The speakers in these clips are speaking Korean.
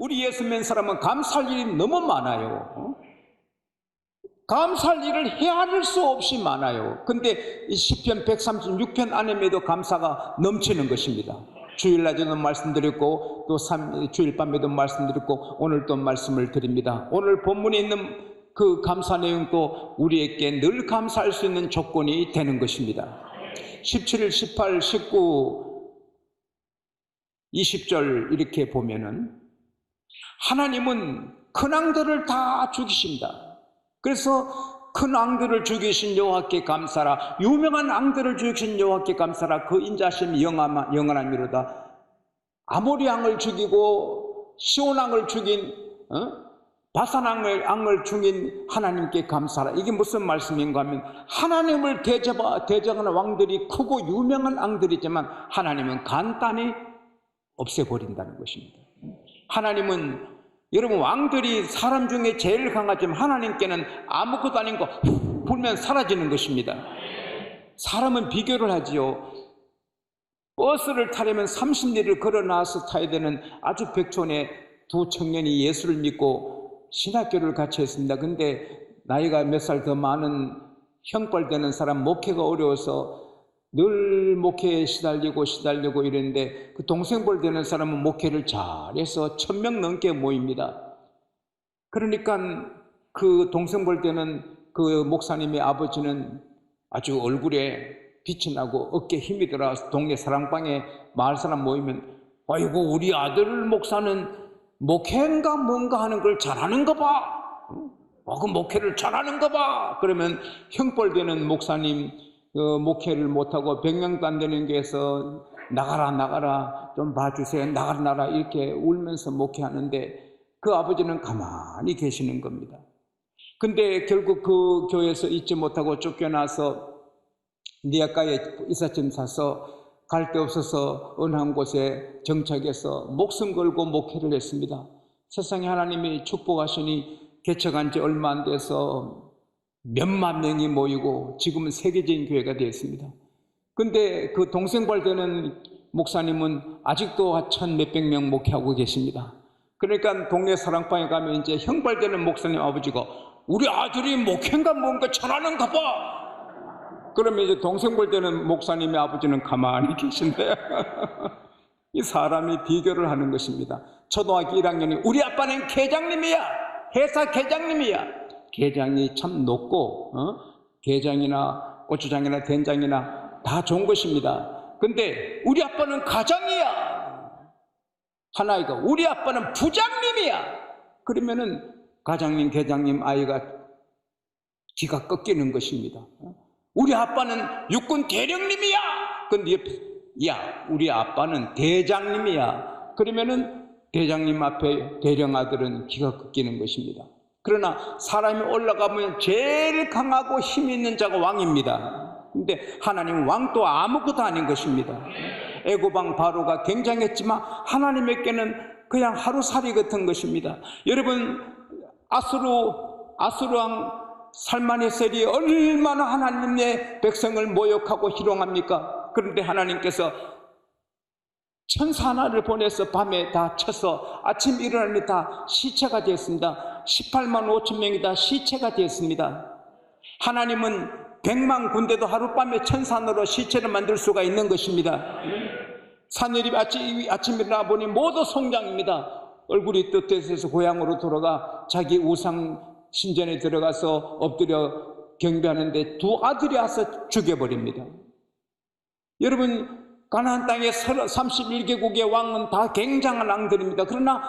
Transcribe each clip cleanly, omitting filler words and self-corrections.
우리 예수 믿는 사람은 감사할 일이 너무 많아요. 감사할 일을 헤아릴 수 없이 많아요. 근데 이 시편 136편 안에도 감사가 넘치는 것입니다. 주일날에도 말씀드렸고 또 주일 밤에도 말씀드렸고 오늘 또 말씀을 드립니다. 오늘 본문에 있는 그 감사 내용도 우리에게 늘 감사할 수 있는 조건이 되는 것입니다. 17, 18, 19, 20절 이렇게 보면은 하나님은 큰 왕들을 다 죽이십니다. 그래서 큰 왕들을 죽이신 여호와께 감사라, 유명한 왕들을 죽이신 여호와께 감사라. 그 인자심이 영원하미로다. 아모리 왕을 죽이고 시온 왕을 죽인 바산 왕을 죽인 하나님께 감사라. 이게 무슨 말씀인가 하면 하나님을 대적하는 왕들이 크고 유명한 왕들이지만 하나님은 간단히 없애버린다는 것입니다. 하나님은 여러분 왕들이 사람 중에 제일 강하지만 하나님께는 아무것도 아닌 거 불면 사라지는 것입니다. 사람은 비교를 하지요. 버스를 타려면 30리를 걸어 나와서 타야 되는 아주 백촌의 두 청년이 예수를 믿고 신학교를 같이 했습니다. 근데 나이가 몇 살 더 많은 형벌 되는 사람, 목회가 어려워서 늘 목회에 시달리고 이랬는데 그 동생벌 되는 사람은 목회를 잘해서 1000명 넘게 모입니다. 그러니까 그 동생벌 되는 그 목사님의 아버지는 아주 얼굴에 빛이 나고 어깨에 힘이 들어와서 동네 사랑방에 마을 사람 모이면 아이고 우리 아들 목사는 목회인가 뭔가 하는 걸 잘하는가 봐. 그 목회를 잘하는가 봐. 그러면 형벌 되는 목사님 목회를 못하고 100명도 안 되는 교회에서 나가라 좀 봐주세요, 나가라 이렇게 울면서 목회하는데 그 아버지는 가만히 계시는 겁니다. 근데 결국 그 교회에서 잊지 못하고 쫓겨나서 니아가에 이삿짐 사서 갈 데 없어서 어느 한 곳에 정착해서 목숨 걸고 목회를 했습니다. 세상에 하나님이 축복하시니 개척한 지 얼마 안 돼서 몇만 명이 모이고 지금은 세계적인 교회가 되었습니다. 근데 그 동생발 되는 목사님은 아직도 1000몇백 명 목회하고 계십니다. 그러니까 동네 사랑방에 가면 이제 형발 되는 목사님 아버지가 우리 아들이 목회인가 뭔가 잘하는가 봐. 그러면 이제 동생발 되는 목사님의 아버지는 가만히 계신데 이 사람이 비교를 하는 것입니다. 초등학교 1학년이 우리 아빠는 계장님이야, 회사 계장님이야. 게장이 참 높고 게장이나 고추장이나 된장이나 다 좋은 것입니다. 근데 우리 아빠는 가장이야. 하나이가 우리 아빠는 부장님이야. 그러면은 가장님, 게장님 아이가 기가 꺾이는 것입니다. 우리 아빠는 육군 대령님이야. 근데 옆에 야 우리 아빠는 대장님이야. 그러면은 대장님 앞에 대령 아들은 기가 꺾이는 것입니다. 그러나 사람이 올라가면 제일 강하고 힘 있는 자가 왕입니다. 근데 하나님은 왕도 아무것도 아닌 것입니다. 애고방 바로가 굉장했지만 하나님에게는 그냥 하루살이 같은 것입니다. 여러분 아수르 왕 살마네셀이 얼마나 하나님의 백성을 모욕하고 희롱합니까? 그런데 하나님께서 천사 하나를 보내서 밤에 다 쳐서 아침 일어나니 다 시체가 되었습니다. 18만 5천 명이 다 시체가 되었습니다. 하나님은 100만 군대도 하룻밤에 천사 하나로 시체를 만들 수가 있는 것입니다. 산일이 아침 일어나 보니 모두 송장입니다. 얼굴이 떳떳해서 고향으로 돌아가 자기 우상 신전에 들어가서 엎드려 경배하는데 두 아들이 와서 죽여버립니다. 여러분 가나안 땅의 31개국의 왕은 다 굉장한 왕들입니다. 그러나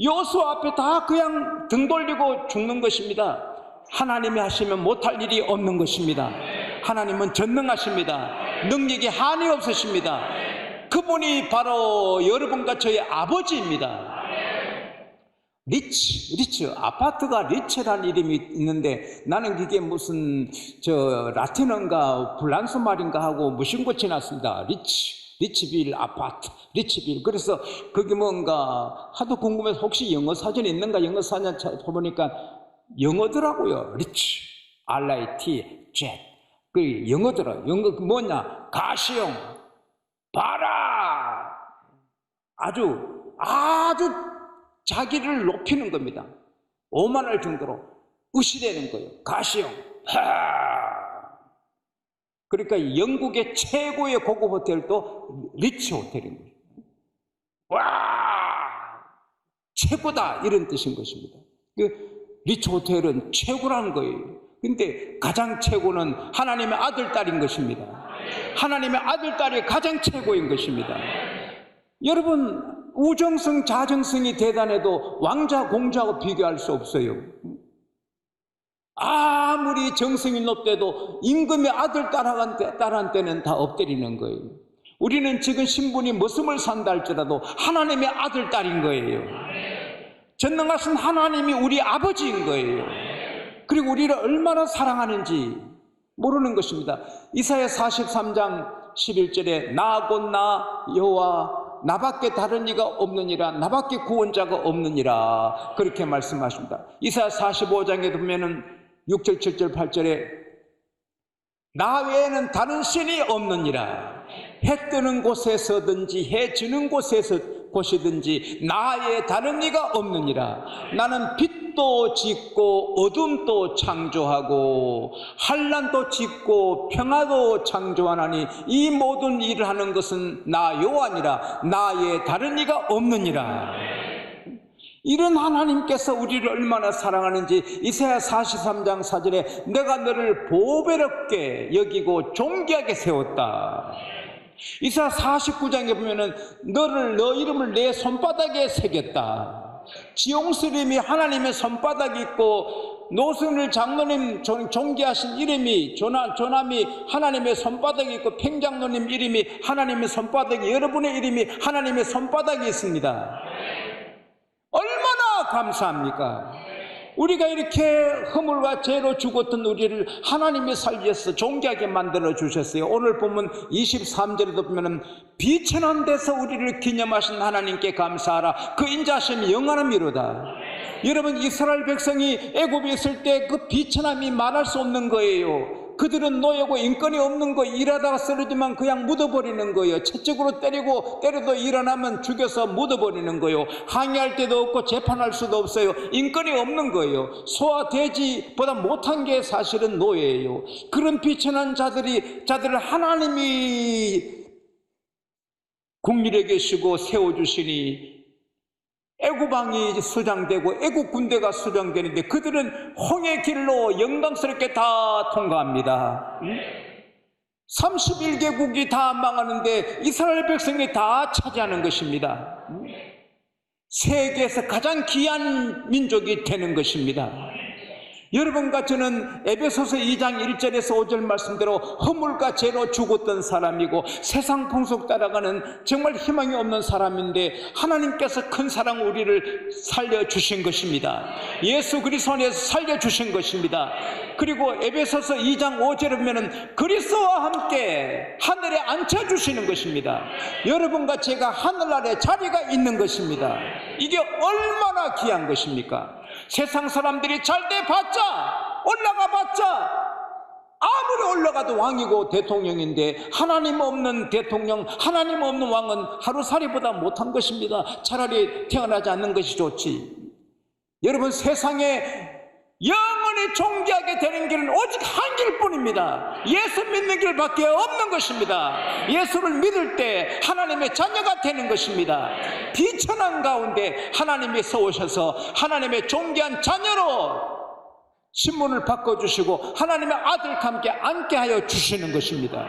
여호수아 앞에 다 그냥 등 돌리고 죽는 것입니다. 하나님이 하시면 못할 일이 없는 것입니다. 하나님은 전능하십니다. 능력에 한이 없으십니다. 그분이 바로 여러분과 저의 아버지입니다. 리치 아파트가 리치라는 이름이 있는데 나는 그게 무슨 라틴어인가 불란서 말인가 하고 무심코 지났습니다. 리치빌 아파트, 리치빌. 그래서 그게 뭔가 하도 궁금해서 혹시 영어 사전이 있는가 영어 사전 찾아보니까 영어더라고요. 리치, RIT, 젯. 그 영어더라. 영어 뭐냐? 가시용, 봐라. 아주 자기를 높이는 겁니다. 오만할 정도로 의시되는 거예요. 가시형. 그러니까 영국의 최고의 고급 호텔도 리치 호텔인 거예요. 와, 최고다 이런 뜻인 것입니다. 리치 호텔은 최고라는 거예요. 근데 가장 최고는 하나님의 아들, 딸인 것입니다. 하나님의 아들, 딸이 가장 최고인 것입니다. 여러분, 우정성, 자정성이 대단해도 왕자, 공자하고 비교할 수 없어요. 아무리 정성이 높대도 임금의 아들, 딸한테는 다 엎드리는 거예요. 우리는 지금 신분이 머슴을 산다 할지라도 하나님의 아들, 딸인 거예요. 전능하신 하나님이 우리 아버지인 거예요. 그리고 우리를 얼마나 사랑하는지 모르는 것입니다. 이사야 43장 11절에 나 곧 나 여호와 나밖에 다른 이가 없느니라, 나밖에 구원자가 없느니라, 그렇게 말씀하십니다. 이사야 45장에 보면은 6절, 7절, 8절에 나 외에는 다른 신이 없느니라. 해 뜨는 곳에서든지 해 지는 곳이든지 나 외에 다른 이가 없느니라. 나는 빛도 짓고 어둠도 창조하고 환난도 짓고 평화도 창조하나니 이 모든 일을 하는 것은 나 여호와니라. 나 외에 다른 이가 없느니라. 이런 하나님께서 우리를 얼마나 사랑하는지 이사야 43장 4절에 내가 너를 보배롭게 여기고 존귀하게 세웠다. 이사야 49장에 보면은 너 이름을 내 손바닥에 새겼다. 지용스님이 하나님의 손바닥이 있고 노승일 장로님 존귀하신 이름이 조남이 하나님의 손바닥이 있고 팽장로님 이름이 하나님의 손바닥이, 여러분의 이름이 하나님의 손바닥이 있습니다. 얼마나 감사합니까? 우리가 이렇게 허물과 죄로 죽었던 우리를 하나님이 살려서 존귀하게 만들어 주셨어요. 오늘 보면 23절에도 보면은 비천한 데서 우리를 기념하신 하나님께 감사하라. 그 인자하심이 영원함이로다. 여러분, 이스라엘 백성이 애굽에 있을 때 그 비천함이 말할 수 없는 거예요. 그들은 노예고 인권이 없는 거, 일하다가 쓰러지면 그냥 묻어버리는 거예요. 채찍으로 때려도 일어나면 죽여서 묻어버리는 거예요. 항의할 데도 없고 재판할 수도 없어요. 인권이 없는 거예요. 소와 돼지보다 못한 게 사실은 노예예요. 그런 비천한 자들을 하나님이 국민에 계시고 세워주시니 애굽왕이 수장되고 애굽 군대가 수장되는데 그들은 홍해 길로 영광스럽게 다 통과합니다. 31개국이 다 망하는데 이스라엘 백성이 다 차지하는 것입니다. 세계에서 가장 귀한 민족이 되는 것입니다. 여러분과 저는 에베소서 2장 1절에서 5절 말씀대로 허물과 죄로 죽었던 사람이고 세상 풍속 따라가는 정말 희망이 없는 사람인데 하나님께서 큰 사랑 우리를 살려주신 것입니다. 예수 그리스도 안에서 살려주신 것입니다. 그리고 에베소서 2장 5절에 보면 그리스도와 함께 하늘에 앉혀주시는 것입니다. 여러분과 제가 하늘 아래 자리가 있는 것입니다. 이게 얼마나 귀한 것입니까? 세상 사람들이 잘 돼 봤자, 올라가 봤자, 아무리 올라가도 왕이고 대통령인데 하나님 없는 대통령, 하나님 없는 왕은 하루살이보다 못한 것입니다. 차라리 태어나지 않는 것이 좋지. 여러분, 세상에 영원히 존귀하게 되는 길은 오직 한 길뿐입니다. 예수 믿는 길밖에 없는 것입니다. 예수를 믿을 때 하나님의 자녀가 되는 것입니다. 비천한 가운데 하나님이 서오셔서 하나님의 존귀한 자녀로 신분을 바꿔주시고 하나님의 아들과 함께 앉게 하여 주시는 것입니다.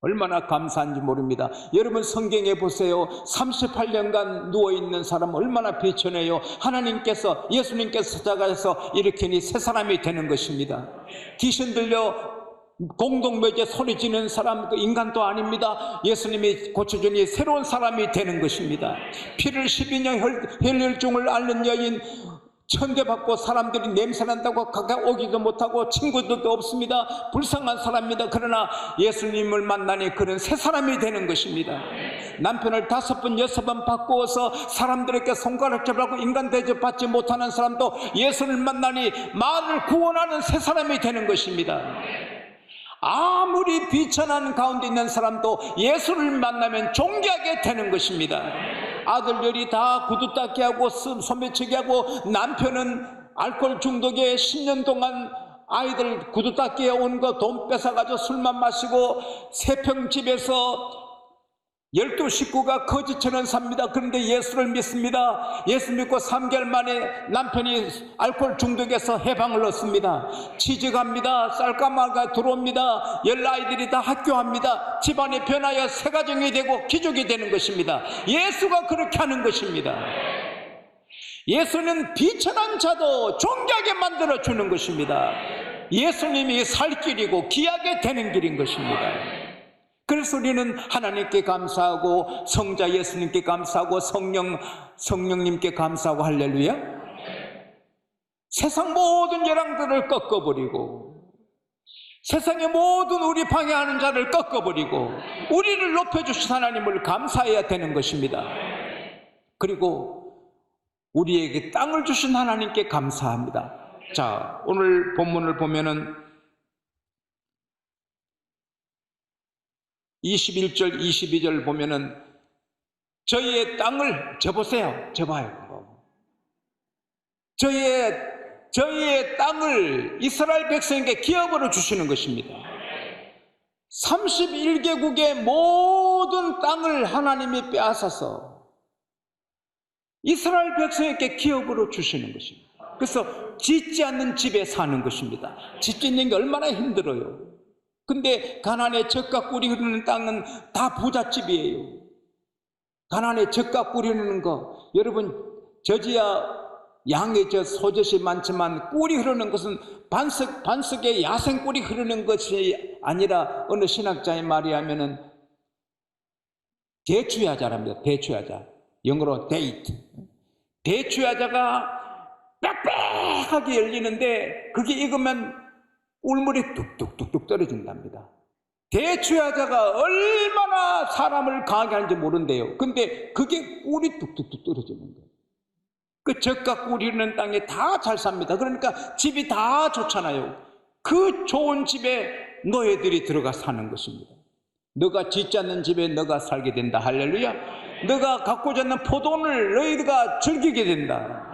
얼마나 감사한지 모릅니다. 여러분, 성경에 보세요. 38년간 누워있는 사람 얼마나 비천해요. 하나님께서, 예수님께서 찾아가서 일으키니 새 사람이 되는 것입니다. 귀신 들려 공동묘지에 소리 지는 사람, 그 인간도 아닙니다. 예수님이 고쳐주니 새로운 사람이 되는 것입니다. 피를 12년 혈혈증을 앓는 여인, 천대받고 사람들이 냄새난다고 가까이 오기도 못하고 친구들도 없습니다. 불쌍한 사람입니다. 그러나 예수님을 만나니 그런 새 사람이 되는 것입니다. 남편을 5번 6번 바꾸어서 사람들에게 손가락 잡고 인간 대접받지 못하는 사람도 예수를 만나니 마음을 구원하는 새 사람이 되는 것입니다. 아무리 비천한 가운데 있는 사람도 예수를 만나면 존귀하게 되는 것입니다. 아들들이 다 구두 닦기 하고 소매치기 하고 남편은 알코올 중독에 10년 동안 아이들 구두 닦기에 온 거 돈 뺏어가지고 술만 마시고 세평 집에서 12식구가 거지처럼 삽니다. 그런데 예수를 믿습니다. 예수 믿고 3개월 만에 남편이 알코올 중독에서 해방을 얻습니다. 취직합니다. 쌀가마가 들어옵니다. 10아이들이 다 학교합니다. 집안이 변하여 새가정이 되고 기족이 되는 것입니다. 예수가 그렇게 하는 것입니다. 예수는 비천한 자도 존귀하게 만들어 주는 것입니다. 예수님이 살 길이고 귀하게 되는 길인 것입니다. 그래서 우리는 하나님께 감사하고 성자 예수님께 감사하고 성령님께 감사하고 할렐루야. 세상 모든 열왕들을 꺾어버리고 세상의 모든 우리 방해하는 자를 꺾어버리고 우리를 높여주신 하나님을 감사해야 되는 것입니다. 그리고 우리에게 땅을 주신 하나님께 감사합니다. 자, 오늘 본문을 보면은 21절 22절 보면은 저희의 땅을 저보세요. 저봐요. 저희의 땅을 이스라엘 백성에게 기업으로 주시는 것입니다. 31개국의 모든 땅을 하나님이 빼앗아서 이스라엘 백성에게 기업으로 주시는 것입니다. 그래서 짓지 않는 집에 사는 것입니다. 짓는 게 얼마나 힘들어요. 근데 가나안의 젖과 꿀이 흐르는 땅은 다 부잣집이에요. 가나안의 젖과 꿀이 흐르는 거, 여러분 저지야 양의 젖, 소젖이 많지만 꿀이 흐르는 것은 반석에 야생 꿀이 흐르는 것이 아니라 어느 신학자의 말이 하면은 대추야자랍니다. 대추야자, 영어로 데이트. 대추야자가 빽빽하게 열리는데 그게 익으면 꿀물이 뚝뚝뚝뚝 떨어진답니다. 대추야자가 얼마나 사람을 강하게 하는지 모른대요. 근데 그게 꿀이 뚝뚝뚝 떨어지는 거예요. 그 젖과 꿀이 흐르는 땅에 다 잘 삽니다. 그러니까 집이 다 좋잖아요. 그 좋은 집에 노예들이 들어가 사는 것입니다. 너가 짓지 않는 집에 너가 살게 된다. 할렐루야. 너가 갖고자 하는 포도를 너희가 즐기게 된다.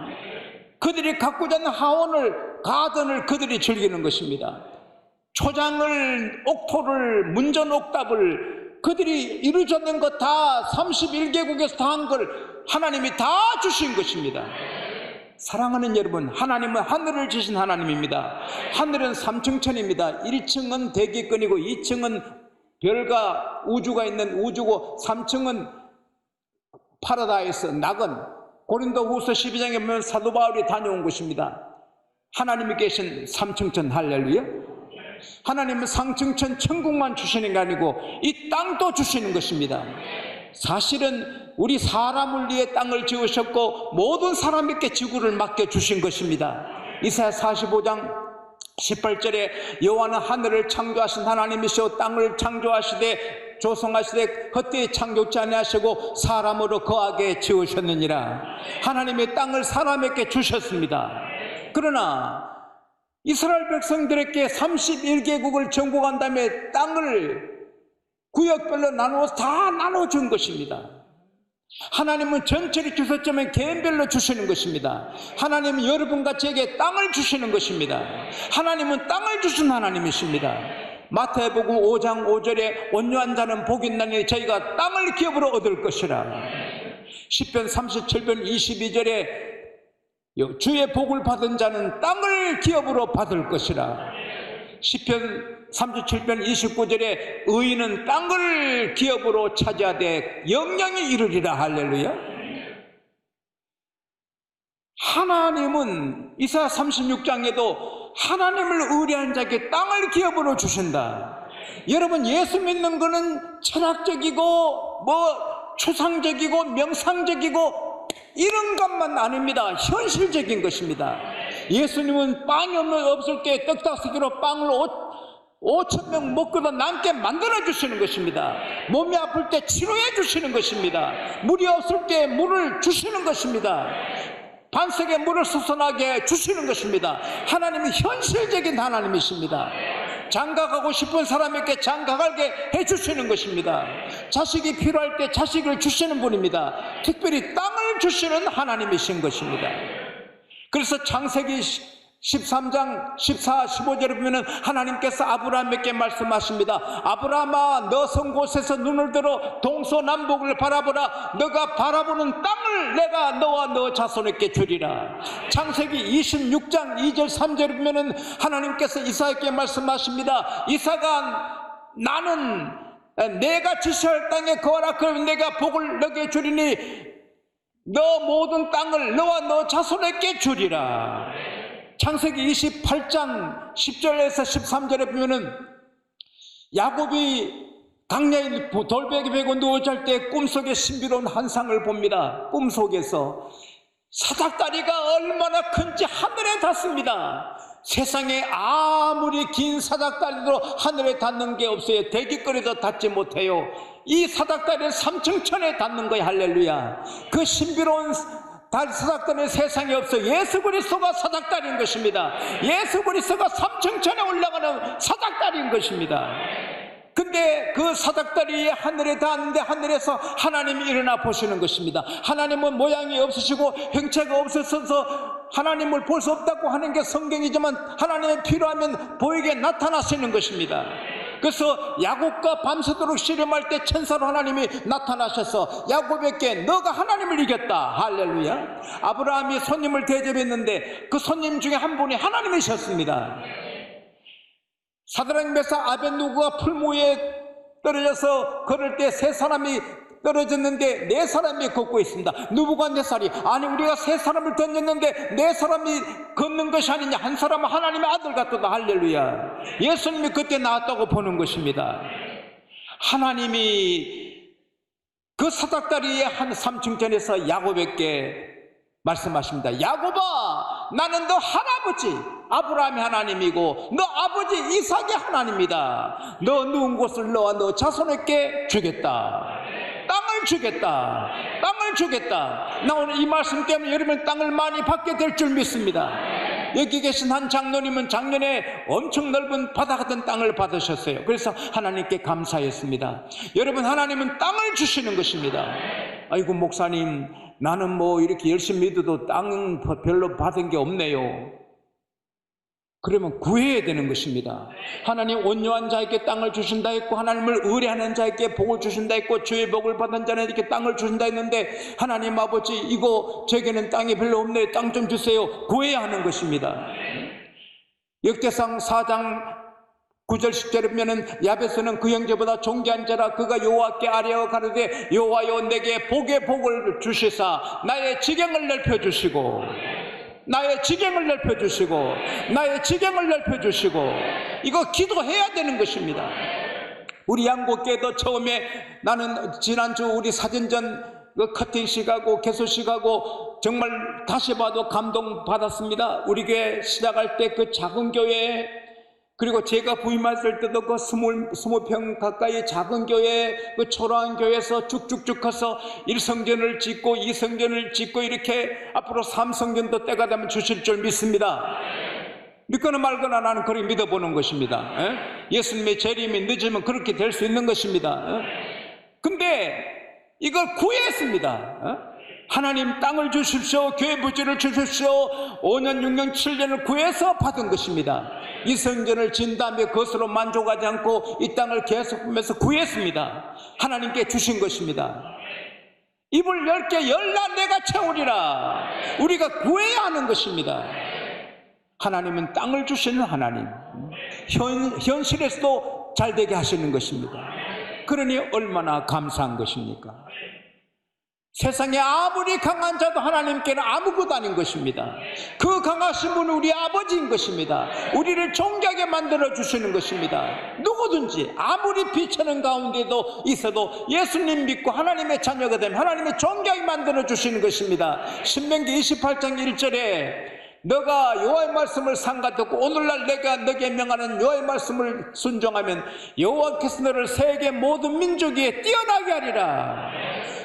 그들이 갖고자 하는 하원을, 가든을 그들이 즐기는 것입니다. 초장을, 옥토를, 문전옥답을 그들이 이루어졌는 것 다 31개국에서 다 한 걸 하나님이 다 주신 것입니다. 사랑하는 여러분, 하나님은 하늘을 지신 하나님입니다. 하늘은 3층천입니다. 1층은 대기권이고 2층은 별과 우주가 있는 우주고 3층은 파라다이스, 낙원. 고린도후서 12장에 보면 사도 바울이 다녀온 곳입니다. 하나님이 계신 3층천. 할렐루야. 하나님은 상층천 천국만 주시는 게 아니고 이 땅도 주시는 것입니다. 사실은 우리 사람을 위해 땅을 지으셨고 모든 사람에게 지구를 맡겨주신 것입니다. 이사야 45장 18절에 여호와는 하늘을 창조하신 하나님이시오 땅을 창조하시되 조성하시되 헛되이 창조치 아니하시고 사람으로 거하게 지으셨느니라. 하나님의 땅을 사람에게 주셨습니다. 그러나 이스라엘 백성들에게 31개국을 정복한 다음에 땅을 구역별로 나누어서 다 나눠준 것입니다. 하나님은 전체를 주셨지만 개인별로 주시는 것입니다. 하나님은 여러분과 제게 땅을 주시는 것입니다. 하나님은 땅을 주신 하나님이십니다. 마태복음 5장 5절에 온유한 자는 복이 있나니 저희가 땅을 기업으로 얻을 것이라. 시편 37편 22절에 주의 복을 받은 자는 땅을 기업으로 받을 것이라. 시편 37편 29절에 의인은 땅을 기업으로 차지하되 영영이 이르리라. 할렐루야. 하나님은 이사야 36장에도 하나님을 의뢰한 자에게 땅을 기업으로 주신다. 여러분, 예수 믿는 거는 철학적이고 추상적이고 명상적이고 이런 것만 아닙니다. 현실적인 것입니다. 예수님은 빵이 없을 때 떡 5개로 빵을 5,000명 먹고도 남게 만들어 주시는 것입니다. 몸이 아플 때 치료해 주시는 것입니다. 물이 없을 때 물을 주시는 것입니다. 반석에 물을 솟아나게 주시는 것입니다. 하나님은 현실적인 하나님이십니다. 장가가고 싶은 사람에게 장가가게 해주시는 것입니다. 자식이 필요할 때 자식을 주시는 분입니다. 특별히 땅을 주시는 하나님이신 것입니다. 그래서 창세기 13장 14, 15절에 보면 하나님께서 아브라함에게 말씀하십니다. 아브라함아, 너 선 곳에서 눈을 들어 동서남북을 바라보라. 너가 바라보는 땅을 내가 너와 너 자손에게 주리라. 창세기 26장 2절 3절에 보면 하나님께서 이삭에게 말씀하십니다. 이삭아, 나는 내가 지시할 땅에 거하라. 그러면 내가 복을 너게 주리니 너 모든 땅을 너와 너 자손에게 주리라. 창세기 28장 10절에서 13절에 보면은 야곱이 강야의 돌베개 베고 누워 잘 때 꿈속에 신비로운 환상을 봅니다. 꿈속에서 사닥다리가 얼마나 큰지 하늘에 닿습니다. 세상에 아무리 긴 사닥다리도 하늘에 닿는 게 없어요. 대기거리도 닿지 못해요. 이 사닥다리는 삼층천에 닿는 거예요. 할렐루야. 그 신비로운 사닥다리는 세상에 없어. 예수 그리스도가 사닥다리인 것입니다. 예수 그리스도가 삼층천에 올라가는 사닥다리인 것입니다. 근데 그 사닥다리에 하늘에 닿았는데 하늘에서 하나님이 일어나 보시는 것입니다. 하나님은 모양이 없으시고 형체가 없으셔서 하나님을 볼 수 없다고 하는 게 성경이지만 하나님이 필요하면 보이게 나타나시는 것입니다. 그래서 야곱과 밤새도록 씨름할 때 천사로 하나님이 나타나셔서 야곱에게 너가 하나님을 이겼다. 할렐루야. 아브라함이 손님을 대접했는데 그 손님 중에 한 분이 하나님이셨습니다. 사드락 메삭 아벳느고가 풀무에 떨어져서 걸을 때 세 사람이 떨어졌는데 네 사람이 걷고 있습니다. 느부갓네살이 아니 우리가 세 사람을 던졌는데 네 사람이 걷는 것이 아니냐. 한 사람은 하나님의 아들 같다. 할렐루야. 예수님이 그때 나왔다고 보는 것입니다. 하나님이 그 사닥다리의 한 삼층천에서 야곱에게 말씀하십니다. 야곱아, 나는 너 할아버지 아브라함의 하나님이고 너 아버지 이삭의 하나님이다. 너 누운 곳을 너와 너 자손에게 주겠다. 땅을 주겠다. 땅을 주겠다. 나 오늘 이 말씀 때문에 여러분 땅을 많이 받게 될 줄 믿습니다. 여기 계신 한 장로님은 작년에 엄청 넓은 바다 같은 땅을 받으셨어요. 그래서 하나님께 감사했습니다. 여러분, 하나님은 땅을 주시는 것입니다. 아이고 목사님, 나는 뭐 이렇게 열심히 믿어도 땅은 별로 받은 게 없네요. 그러면 구해야 되는 것입니다. 하나님 온유한 자에게 땅을 주신다 했고 하나님을 의뢰하는 자에게 복을 주신다 했고 주의 복을 받은 자에게 땅을 주신다 했는데 하나님 아버지 이거 제게는 땅이 별로 없네요. 땅 좀 주세요. 구해야 하는 것입니다. 역대상 4장 9절 10절에 보면은 야베스는 그 형제보다 존귀한 자라 그가 여호와께 아뢰어 가로되 여호와여 내게 복의 복을 주시사 나의 지경을 넓혀주시고 나의 지경을 넓혀주시고 나의 지경을 넓혀주시고 이거 기도해야 되는 것입니다. 우리 양곡교회도 처음에 나는 지난주 우리 사진전 그 커팅식하고 개소식하고 정말 다시 봐도 감동받았습니다. 우리 교회 시작할 때 그 작은 교회 그리고 제가 부임했을 때도 그 20평 가까이 작은 교회, 그 초라한 교회에서 쭉쭉쭉 커서 1성전을 짓고 2성전을 짓고 이렇게 앞으로 3성전도 때가 되면 주실 줄 믿습니다. 믿거나 말거나 나는 그렇게 믿어보는 것입니다. 예수님의 재림이 늦으면 그렇게 될 수 있는 것입니다. 근데 이걸 구했습니다. 하나님 땅을 주십시오. 교회 부지를 주십시오. 5년, 6년, 7년을 구해서 받은 것입니다. 이 성전을 진 다음에 그것으로 만족하지 않고 이 땅을 계속 보면서 구했습니다. 하나님께 주신 것입니다. 입을 10개 열라 내가 채우리라. 우리가 구해야 하는 것입니다. 하나님은 땅을 주시는 하나님, 현실에서도 잘되게 하시는 것입니다. 그러니 얼마나 감사한 것입니까? 세상에 아무리 강한 자도 하나님께는 아무것도 아닌 것입니다. 그 강하신 분은 우리 아버지인 것입니다. 우리를 존귀하게 만들어 주시는 것입니다. 누구든지 아무리 비천한 가운데도 있어도 예수님 믿고 하나님의 자녀가 되면 하나님의 존귀하게 만들어 주시는 것입니다. 신명기 28장 1절에 너가 여호와의 말씀을 삼가듣고 오늘날 내가 너에게 명하는 여호와의 말씀을 순종하면 여호와께서 너를 세계 모든 민족 위에 뛰어나게 하리라.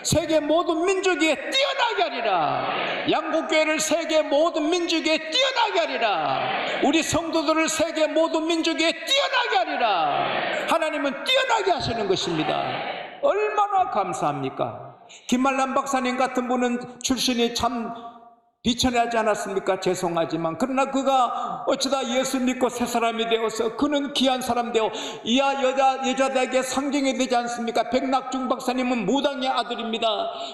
세계 모든 민족에 뛰어나게 하리라. 양국교회를 세계 모든 민족에 뛰어나게 하리라. 우리 성도들을 세계 모든 민족에 뛰어나게 하리라. 하나님은 뛰어나게 하시는 것입니다. 얼마나 감사합니까? 김말란 박사님 같은 분은 출신이 참 비천하지 않았습니까? 죄송하지만 그러나 그가 어쩌다 예수 믿고 새 사람이 되어서 그는 귀한 사람 되어 이하 여자들에게 상징이 되지 않습니까? 백낙중 박사님은 무당의 아들입니다.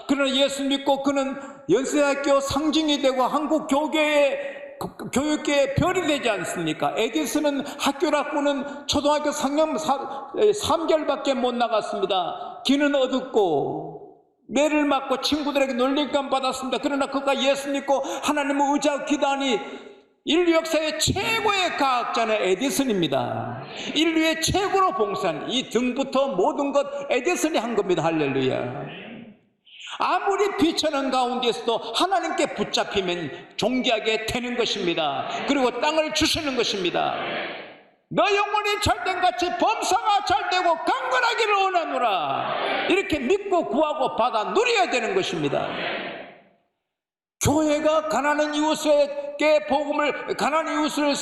그러나 예수 믿고 그는 연세대학교 상징이 되고 한국 교육계의 별이 되지 않습니까? 에디슨은 학교라고는 초등학교 3개월밖에 못 나갔습니다. 귀는 어둡고 매를 맞고 친구들에게 놀림감 받았습니다. 그러나 그가 예수 믿고 하나님을 의지하고 기도하니 인류 역사의 최고의 과학자는 에디슨입니다. 인류의 최고로 봉사한 이 등부터 모든 것 에디슨이 한 겁니다. 할렐루야. 아무리 비천한 가운데서도 하나님께 붙잡히면 존귀하게 되는 것입니다. 그리고 땅을 주시는 것입니다. 너 영혼이 잘된같이 범사가 잘되고 강건하기를 원하노라. 이렇게 믿고 구하고 받아 누려야 되는 것입니다. 교회가 가난한 이웃에게 복음을, 가난한 이웃을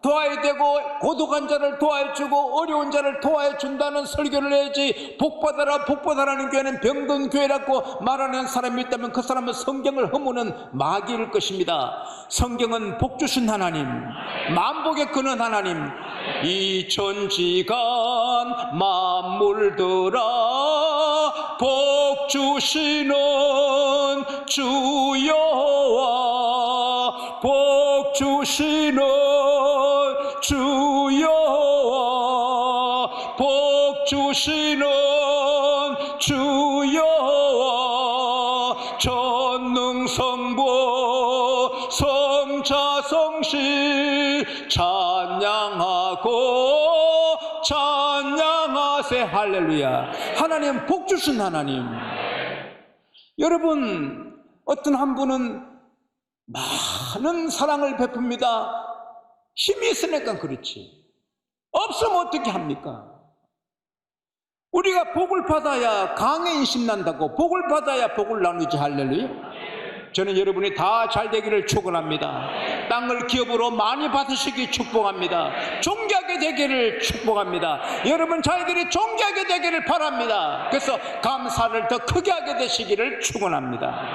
도와야 되고 고독한 자를 도와야 주고 어려운 자를 도와야 준다는 설교를 해야지, 복받아라 복받아라는 교회는 병든 교회라고 말하는 사람이 있다면 그 사람은 성경을 허무는 마귀일 것입니다. 성경은 복 주신 하나님, 만복의 근원 하나님, 이천지간 만물들아 복 주시는 주 여호와, 복 주시는 주 여호와, 복 주시는 주 여호와, 전능성부 성자성시 찬양하고 찬양하세. 할렐루야. 하나님 복 주신 하나님. 여러분, 어떤 한 분은 많은 사랑을 베풉니다. 힘이 있으니까 그렇지. 없으면 어떻게 합니까? 우리가 복을 받아야 강에 인심 난다고, 복을 받아야 복을 나누지. 할렐루야. 저는 여러분이 다 잘되기를 축원합니다. 땅을 기업으로 많이 받으시기 축복합니다. 존귀하게 되기를 축복합니다. 여러분 자녀들이 존귀하게 되기를 바랍니다. 그래서 감사를 더 크게 하게 되시기를 축원합니다.